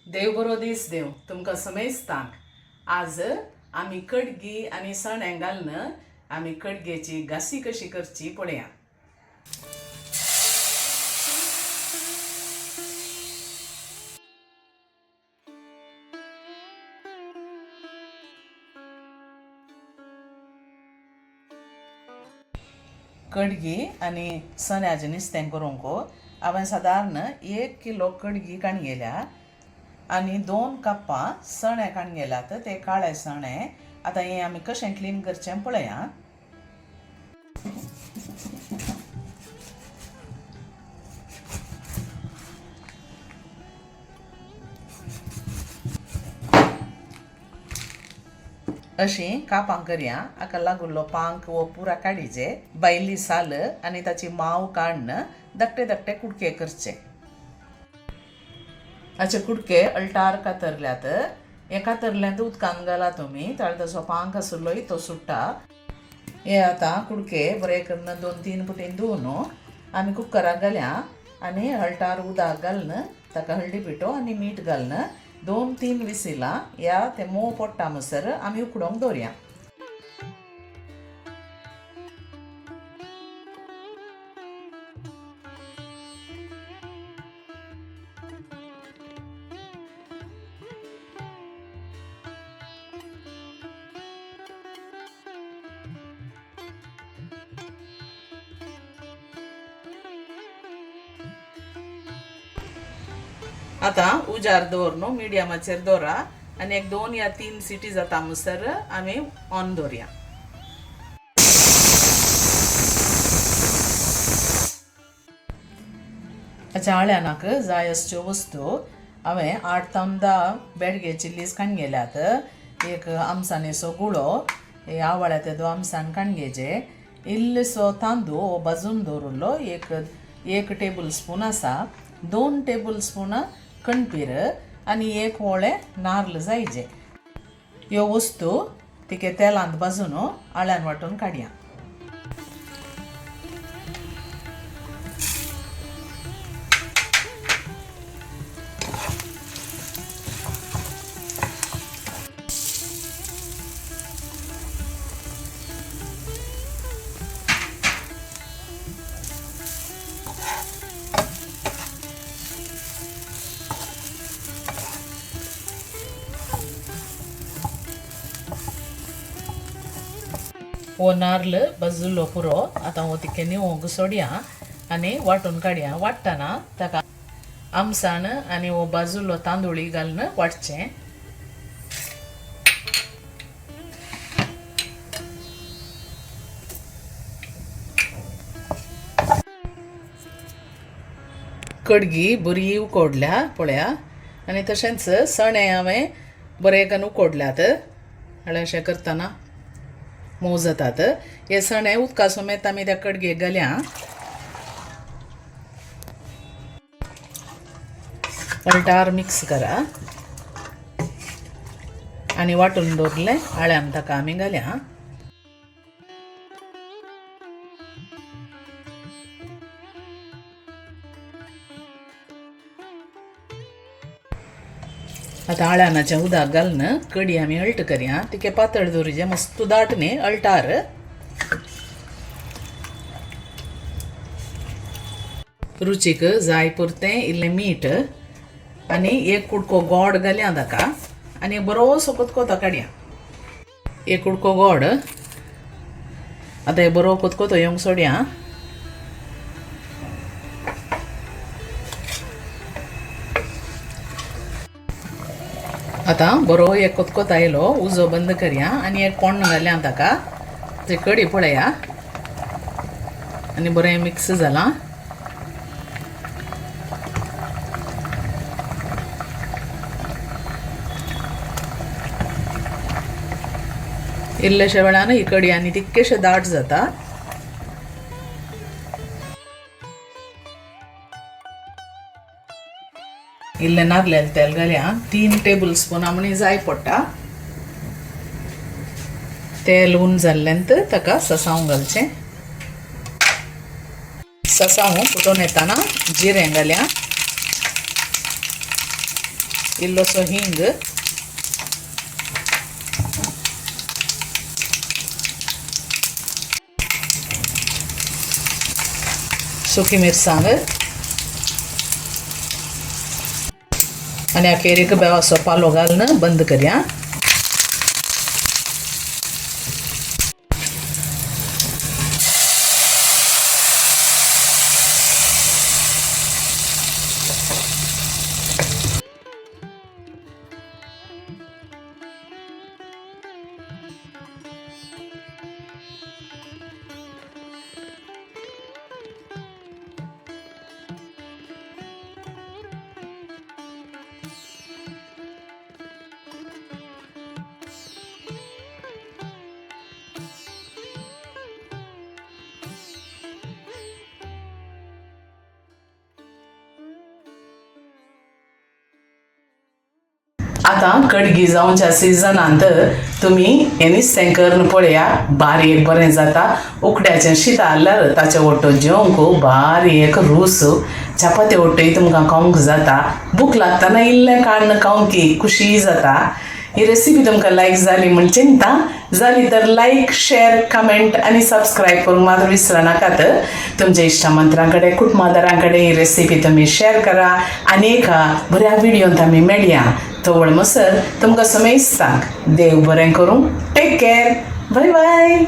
देव बरो दीस देव तुमकां समेस्तांक. आज आमी कडगी आनी सण घालून आमी कडगेची गासी कशी करची पळया. कडगी आनी सण्याचें नुस्तें करूंक हांवें सादारण 1 किलो कडगी काणयेल्या आनी 2 कप्पां सणे काणयेल्यात. ते काळे सणे आतां हें आमी कशें क्लीन करचें पळया. अशी कापां करया. हाका लागुल्लो पांक वो पुरा काडीचे, भायली साल आनी ताची माव काडून धाकटे धाकटे कुडके करचे. हाचे कुडके अल्टार कातरल्यात. हे कातरल्यांत उदकान घाला तुमी, ताळ्या तसो पांक आसुल्लोय तो सुट्टा. हे आतां कुडके बरे करून 2-3 पुटीन धुवन आमी कुकराक घाल्या आनी अल्टार उदक घालून ताका हळदी पिठो आनी मीठ घालून 2-3 विसिलां या ते मोव पडटा म्हणसर आमी उकडोवंक दवरया. आतां उजार दवर न्हू, मिडियमाचेर दवरा आनी 1-2 या 3 सिटी जाता म्हणसर आमी ऑन दवरया. हाच्या आळ्यानाक जाय असच्यो वस्तू हांवें 8-10 बेडगे चिल्लीज काणयेल्यात. एक आमसानेचो गुळो, हे आवाळ्या 2 आमसान काणयेचे, इल्लेसो तांदूळ हो भाजून दवरिल्लो 1 टेबल स्पून आसा, 2 टेबल स्पून कणपीर आनी 1 वळें नारळ जायचे. ह्यो वस्तू तिके तेलांत भाजून आळ्यान वांटून काडया. वो नारळ भाजूल्लो पुरो आतां हो तिके निवोंक सोडया आनी वांटून काडया. वाडटना ताका आमसाण आनी हो भाजूल्लो तांदूळी घालून वांटचें. कडगी बरी उकडल्या पळया आनी तशेंच सणे हांवें बरे करून उकडल्यात. अशें करतना मोव जातात. हे सणे उदका समेत आमी त्या कडगेक घाल्या. अल्टार मिक्स करा आनी वांटून दवरलें आळ्यान ताका आमी घाल्या. आतां आळ्यानाचें उदक घालून कडी आमी अल्ट करया. तिके पातळ दवरचें, मस्त दाट न्ही, अल्टार. रुचीक जाय पुरतें इल्लें मीठ आनी 1 कुडको गोड घालया ताका आनी बरोसो कोतकोतो काडया. 1 कुडको गोड आतां हे बरो कोतकोतो येवंक सोडया. आतां बरो एक कोतकोत आयलो, उजो बंद करया आनी 1 पोण्ण घालया ताका. ते कडी पळया आनी बरें मिक्स जालां. इल्लेशे वेळान ही कडी आनी तितकेशें दाट जाता. इल्लें नारळेलें तेल घालया. 3 टेबल स्पून आमणी जाय पडटा. तेल उन जाल्ल्यांत ताका ससाव घालचें. ससाव फुटून येताना जिरें घाल्या. इल्लोसो हिंग, सुकी मिरसांग आणि अखेर एक बेवासो पालो घालून बंद करूया. आता कडगी जावच्या सिजनांत तुम्ही हेनीच तें करून पळया. बारीक बरें जाता. उकड्याचें शीत जाल्यार ताचे ओट्टो जेवंक बारीक रूस चपाती ओट्टोय तुमकां खावंक जाता. भूक लागतना इल्लें काडून खावंक खुशी जाता. ही रेसिपी तुमकां लायक जाली म्हण चिंता. जाली तर लायक, शेअर, कमेंट आणि सबस्क्राईब करूंक मात्र विसरू नाकात. तुमच्या इश्टमंत्रां कडेन, कुटुंबदारां कडेन ही रेसिपी तुम्ही शेअर करा. आनी एका बऱ्या व्हिडिओंत आमी मेळया. तवळ मसर तुमकां समेस्तांक देव बरें करूं. Take care. Bye bye.